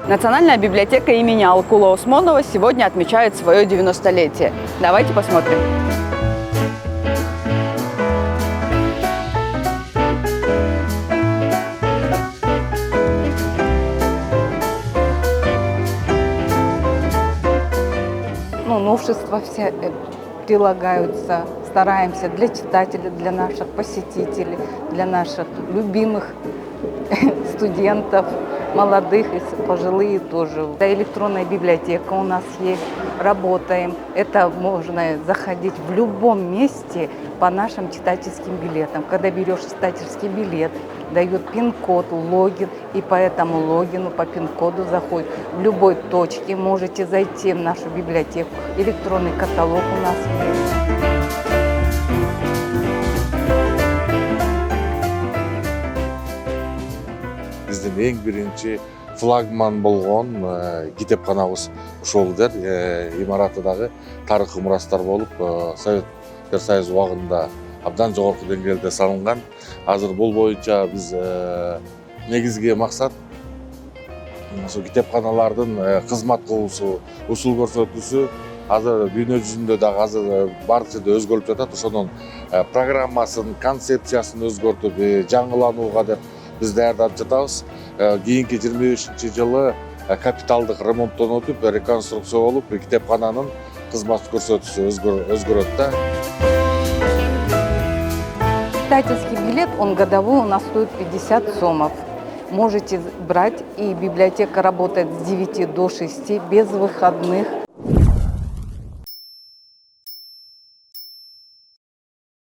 Национальная библиотека имени Алкула Усмонова сегодня отмечает свое 90-летие. Давайте посмотрим. Новшества все прилагаются, стараемся для читателей, для наших посетителей, для наших любимых студентов, молодых и пожилые тоже. Да, электронная библиотека у нас есть, работаем. Это можно заходить в любом месте по нашим читательским билетам. Когда берешь читательский билет, дает пин-код, логин, и по этому логину, по пин-коду заходит в любой точке. Можете зайти в нашу библиотеку. Электронный каталог у нас есть. Биздин эң биринчи флагман болгон китепканабыз ушул имаратыдагы тарыхый мурастар болуп, Советтер Союзу убагында абдан жогорку деңгээлде салынган. Азыр бул боюнча биз негизги максат ошо китепканалардын кызмат кылуусу, усул көрсөтүүсү. Азыр дүйнө жүзүндө дагы азыр бардык жерде өзгөрүп жатат. Ошонун программасын, концепциясын өзгөртүп, жаңыланууга деп биз даярдап жатабыз. Кийинки 25-жылы капиталдык ремонттон өтүп, реконструкция болуп, китепкананын кызмат көрсөтүүсү өзгөрөт да. Читательский билет, он годовой, у нас стоит 50 сомов. Можете брать, и библиотека работает с 9 до 6, без выходных.